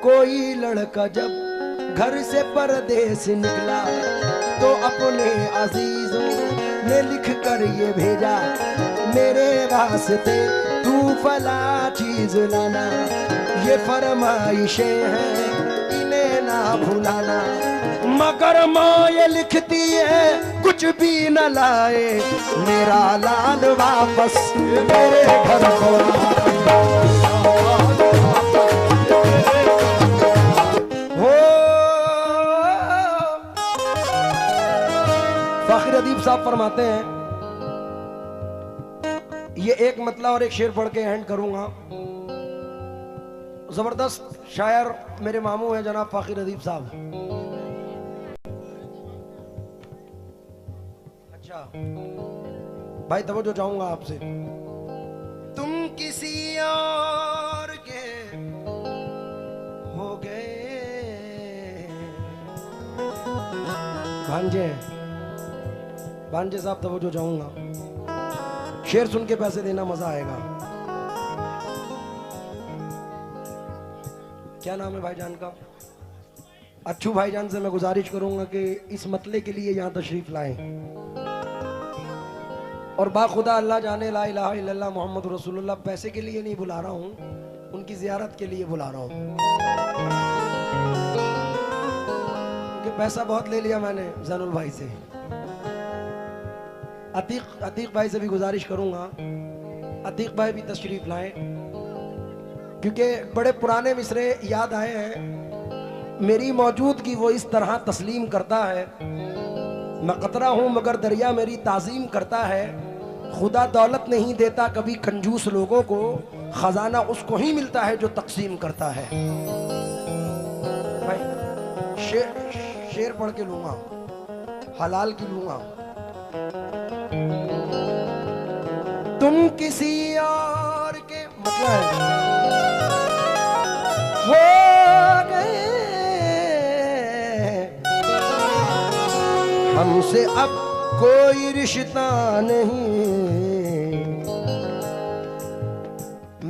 कोई लड़का जब घर से परदेस निकला तो अपने अजीजों ने लिख कर ये भेजा, मेरे वास्ते तू फला चीज लाना, ये फरमाइशें हैं इन्हें ना भुलाना। मगर माँ ये लिखती है कुछ भी न लाए, मेरा लाल वापस मेरे घर को हो। फ़ाखिर अदीब साहब फरमाते हैं, ये एक मतला और एक शेर पढ़ के एंड करूंगा। जबरदस्त शायर मेरे मामू हैं जनाब फ़ाखिर अदीब साहब। अच्छा भाई तवज्जो चाहूंगा आपसे। तुम किसी और के हो गए भांजे, भांजे साहब तवज्जो चाहूंगा, शेर सुन के पैसे देना, मजा आएगा। क्या नाम है भाईजान का? अच्छू भाईजान से मैं गुजारिश करूंगा कि इस मतले के लिए यहाँ तशरीफ लाएं और बाखुदा अल्लाह जाने ला इलाहा इल्लल्लाह मोहम्मद रसूलुल्लाह पैसे के लिए नहीं बुला रहा हूँ, उनकी जियारत के लिए बुला रहा हूँ। क्योंकि पैसा बहुत ले लिया मैंने जैनुल भाई से। अतीक भाई से भी गुजारिश करूंगा, अतीक भाई भी तशरीफ लाएं क्योंकि बड़े पुराने मिसरे याद आए हैं। मेरी मौजूदगी वो इस तरह तस्लीम करता है, मैं कतरा हूं मगर दरिया मेरी ताजीम करता है। खुदा दौलत नहीं देता कभी कंजूस लोगों को, खजाना उसको ही मिलता है जो तकसीम करता है। भाई शेर पढ़ के लूंगा, हलाल की लूंगा। तुम किसी और के मतलब हो गए, हमसे अब कोई रिश्ता नहीं,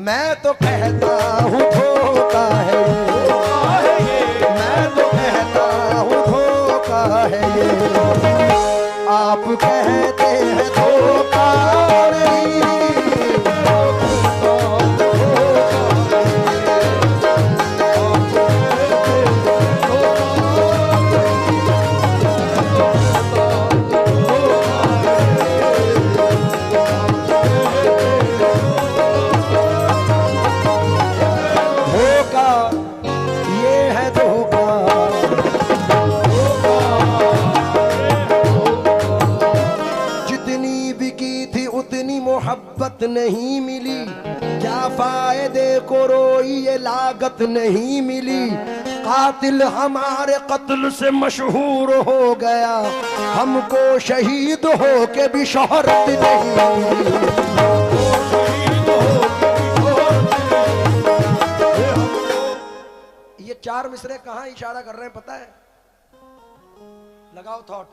मैं तो कहता हूँ धोखा है, मैं तो कहता हूँ धोखा है ये, आप कहते हैं धोखा नहीं मिली, क्या फायदे को रोई ये लागत नहीं मिली। कातिल हमारे कत्ल से मशहूर हो गया, हमको शहीद हो के भी शोहरत नहीं मिली। ये चार मिसरे कहाँ इशारा कर रहे हैं पता है? लगाओ थॉट।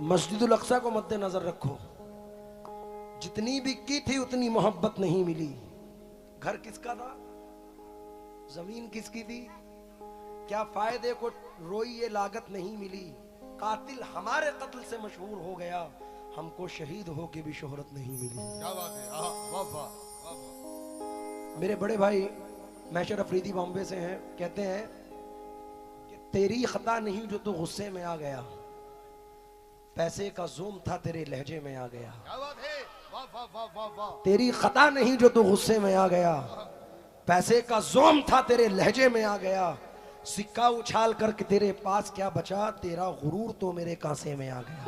मस्जिदुल अक्सा को मद्देनजर रखो, जितनी भी की थी उतनी मोहब्बत नहीं मिली। घर किसका था, जमीन किसकी थी, क्या फायदे को रोई ये लागत नहीं मिली। कातिल हमारे कत्ल से मशहूर हो गया, हमको शहीद हो के भी शोहरत नहीं मिली। क्या बात है, वाह वाह। मेरे बड़े भाई मैशर अफरीदी बॉम्बे से हैं, कहते हैं कि तेरी खता नहीं जो तू गुस्से में आ गया, पैसे का ज़ूम था तेरे लहजे में आ गया। क्या बात है, वाह वाह वाह वाह वाह। तेरी खता नहीं जो तू गुस्से में आ गया, पैसे का ज़ूम था तेरे लहजे में आ गया। सिक्का उछाल करके तेरे पास क्या बचा, तेरा गुरूर तो मेरे कांसे में आ गया।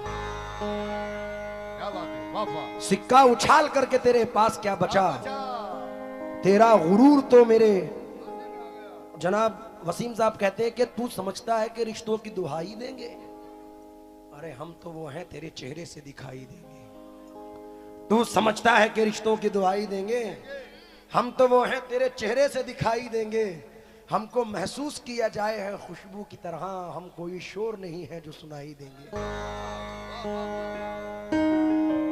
क्या बात है, वाह वाह। सिक्का उछाल करके तेरे पास क्या बचा, तेरा गुरूर तो मेरे। जनाब वसीम साहब कहते हैं कि तू समझता है कि रिश्तों की दुहाई देंगे, अरे हम तो वो हैं तेरे चेहरे से दिखाई देंगे। तू समझता है कि रिश्तों की दुआई देंगे, हम तो वो हैं तेरे चेहरे से दिखाई देंगे। हमको महसूस किया जाए है खुशबू की तरह, हम कोई शोर नहीं है जो सुनाई देंगे।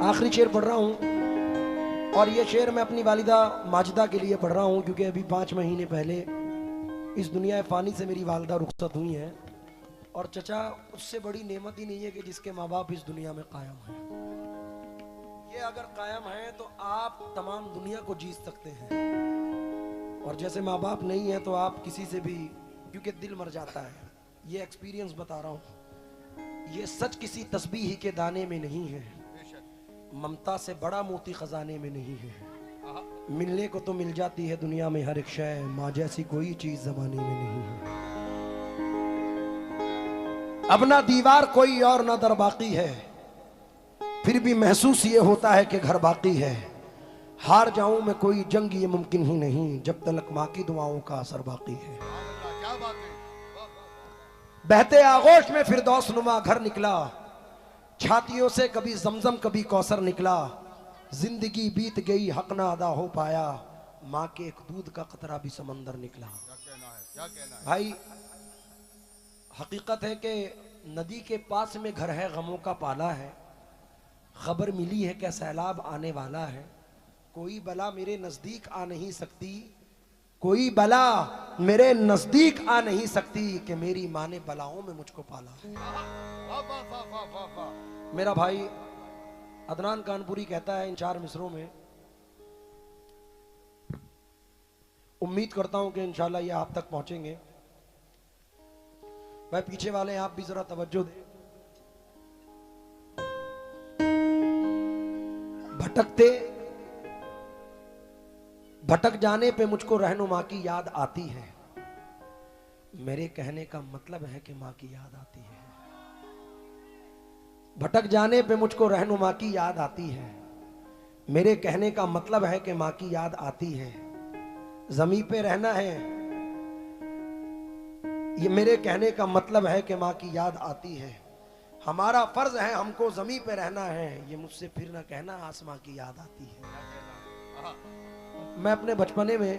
आखिरी शेर पढ़ रहा हूं। और ये शेर मैं अपनी वालिदा माजिदा के लिए पढ़ रहा हूँ, क्योंकि अभी 5 महीने पहले इस दुनिया फानी से मेरी वालिदा रुखसत हुई हैं। और चचा, उससे बड़ी नेमत ही नहीं है कि जिसके माँ बाप इस दुनिया में कायम हैं। ये अगर कायम हैं तो आप तमाम दुनिया को जीत सकते हैं, और जैसे माँ बाप नहीं है तो आप किसी से भी, क्योंकि दिल मर जाता है। ये एक्सपीरियंस बता रहा हूँ। ये सच किसी तस्बीह के दाने में नहीं है, ममता से बड़ा मोती खजाने में नहीं है। मिलने को तो मिल जाती है दुनिया में हर एक शय, माँ जैसी कोई चीज जमाने में नहीं है। अब ना दीवार कोई और ना दर बाकी है, फिर भी महसूस ये होता है कि घर बाकी है। हार जाऊं मैं कोई जंग ये मुमकिन ही नहीं, जब तक माँ की दुआओं का असर बाकी है। बहते आगोश में फिरदौस नुमा घर निकला, छातियों से कभी जमजम कभी कौसर निकला। जिंदगी बीत गई हक ना अदा हो पाया, माँ के एक दूध का कतरा भी समंदर निकला। क्या कहना है भाई? हकीकत है कि नदी के पास में घर है, गमों का पाला है। खबर मिली है कि सैलाब आने वाला है। कोई बला मेरे नजदीक आ नहीं सकती, कोई बला मेरे नजदीक आ नहीं सकती, कि मेरी माँ ने बलाओं में मुझको पाला है। मेरा भाई अदनान कानपुरी कहता है इन 4 मिसरों में, उम्मीद करता हूं कि इंशाल्लाह ये आप तक पहुंचेंगे। भाई पीछे वाले आप भी जरा तवज्जो दें। भटक जाने पे मुझको रहनुमा की याद आती है। मेरे कहने का मतलब है कि माँ की याद आती है। भटक जाने पे मुझको रहनुमा की याद आती है। मेरे कहने का मतलब है कि माँ की याद आती है। जमीन पे रहना है, ये मेरे कहने का मतलब है कि माँ की याद आती है। हमारा फर्ज है, हमको जमीन पे रहना है, ये मुझसे फिर ना कहना आसमां की याद आती है। मैं अपने बचपने में,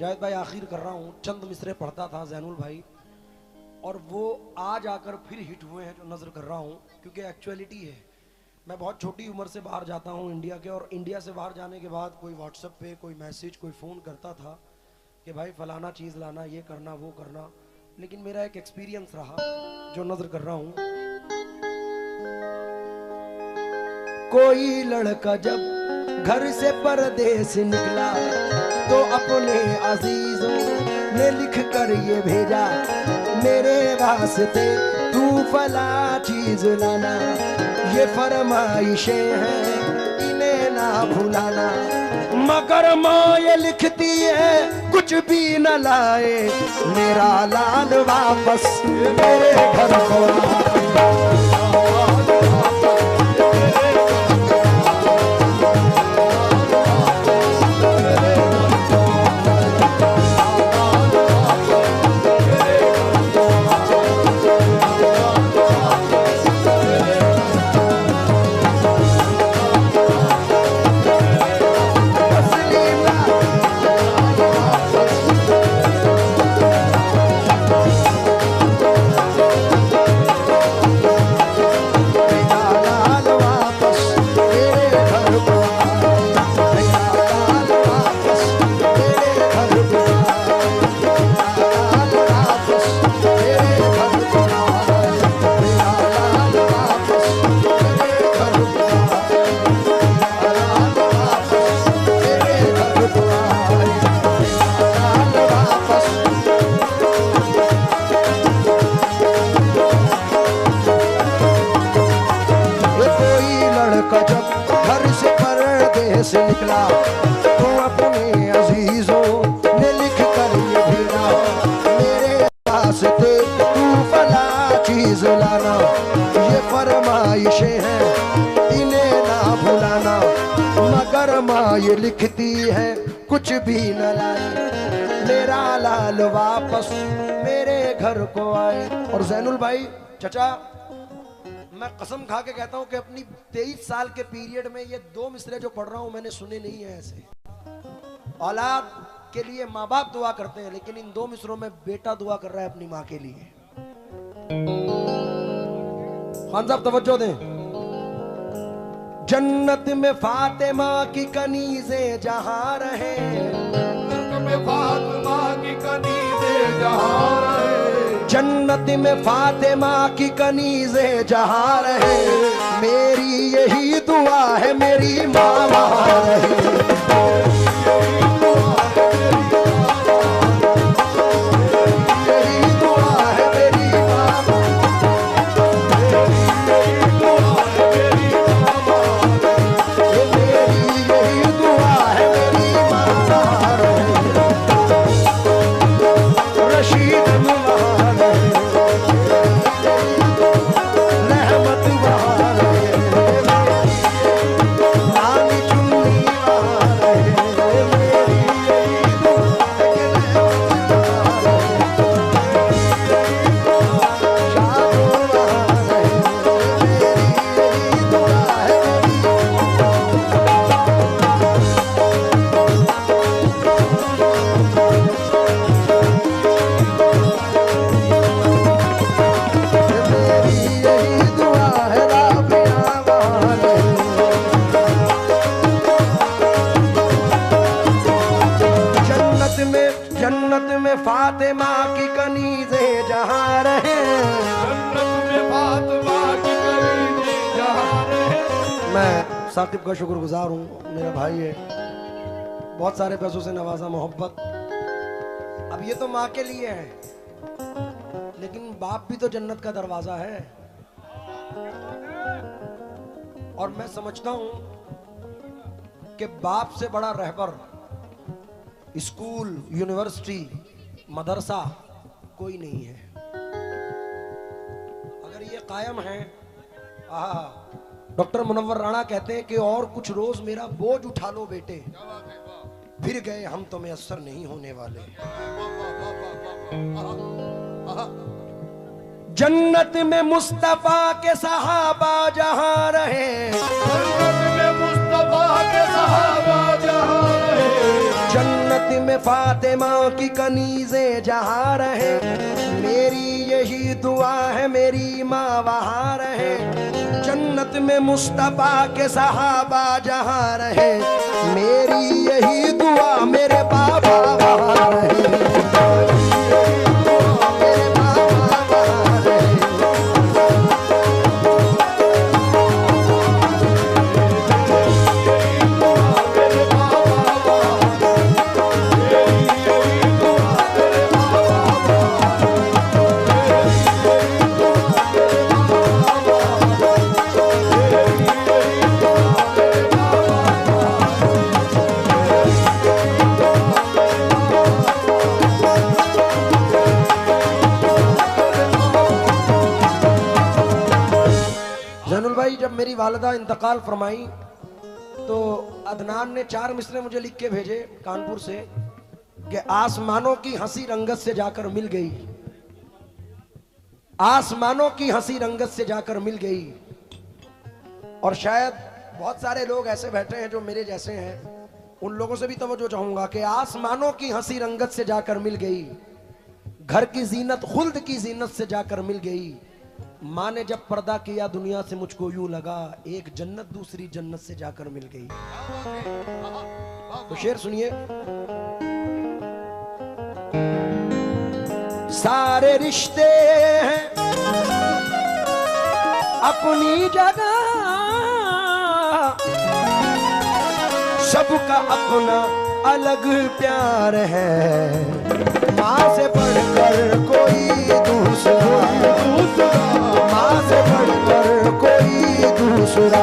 जाहिद भाई आखिर कर रहा हूँ, चंद मिसरे पढ़ता था जैनुल भाई, और वो आज आकर फिर हिट हुए हैं जो नजर कर रहा हूँ, क्योंकि एक्चुअलिटी है। मैं बहुत छोटी उम्र से बाहर जाता हूँ इंडिया के, और इंडिया से बाहर जाने के बाद कोई व्हाट्सएप पे कोई मैसेज कोई फ़ोन करता था कि भाई फलाना चीज़ लाना, ये करना वो करना। लेकिन मेरा एक एक्सपीरियंस रहा जो नजर कर रहा हूँ। कोई लड़का जब घर से परदेस निकला, तो अपने अजीजों ने लिख कर ये भेजा, मेरे वास्ते तू फला चीज लाना। ये फरमाइशें हैं इन्हें ना भुलाना, मगर माँ ये लिखती है कुछ भी न लाए, मेरा लाल वापस मेरे घर को आए। से निकला, तो अपने अजीजों ने लिख कर ये भेजा, मेरे वास्ते तू फला चीज लाना। ये फरमाइशें हैं इन्हें ना भुलाना, मगर माँ ये लिखती है कुछ भी न लाए, मेरा लाल वापस मेरे घर को आए। और जैनुल भाई चचा, मैं कसम खा के कहता हूं कि अपनी 23 साल के पीरियड में ये 2 मिसरे जो पढ़ रहा हूं मैंने सुने नहीं है ऐसे। औलाद के लिए माँ बाप दुआ करते हैं, लेकिन इन 2 मिसरों में बेटा दुआ कर रहा है अपनी माँ के लिए। खान साहब तवज्जो दें। जन्नत में फातिमा की कनीज़ें जहाँ रहे, जन्नत में फातिमा की कनीज़ें जहाँ रहे, जन्नत में फातिमा की कनीज़ें जहाँ रहे, मेरी यही दुआ है मेरी माँ वहाँ रहे। फातिमा की कनीज़ें जहाँ रहे, जन्नत में फातिमा की कनीज़ें जहाँ रहे। मैं साकिब का शुक्रगुजार हूँ, मेरा भाई है, बहुत सारे पैसों से नवाजा, मोहब्बत। अब ये तो माँ के लिए है, लेकिन बाप भी तो जन्नत का दरवाजा है। और मैं समझता हूँ कि बाप से बड़ा रहबर स्कूल, यूनिवर्सिटी, मदरसा कोई नहीं है। अगर ये कायम है, डॉक्टर मुनव्वर राणा कहते हैं कि और कुछ रोज मेरा बोझ उठा लो बेटे, फिर गए हम तो मैसर नहीं होने वाले। जन्नत में मुस्तफा के सहाबा जहां रहे, जन्नत में मुस्तफा के सहाबा जहां रहे, जन्नत में फातिमा की कनीज़ें जहाँ रहे, मेरी यही दुआ है मेरी माँ वहाँ रहे। जन्नत में मुस्तफा के सहाबा जहाँ रहे, मेरी यही दुआ मेरे बाबा वहाँ रहे। जब मेरी वालिदा इंतकाल फरमाई तो अदनान ने 4 मिसरे मुझे लिख के भेजे कानपुर से कि आसमानों की हंसी रंगत से जाकर मिल गई, आसमानों की हंसी रंगत से जाकर मिल गई। और शायद बहुत सारे लोग ऐसे बैठे हैं जो मेरे जैसे हैं, उन लोगों से भी तवज्जो चाहूंगा कि आसमानों की हंसी रंगत से जाकर मिल गई, घर की जीनत खुल्द की जीनत से जाकर मिल गई। माँ ने जब पर्दा किया दुनिया से मुझको यूं लगा, एक जन्नत दूसरी जन्नत से जाकर मिल गई। तो शेर सुनिए। सारे रिश्ते हैं अपनी जगह, सबका अपना अलग प्यार है, माँ से बढ़कर कोई दूसरा, माँ से बढ़कर कोई दूसरा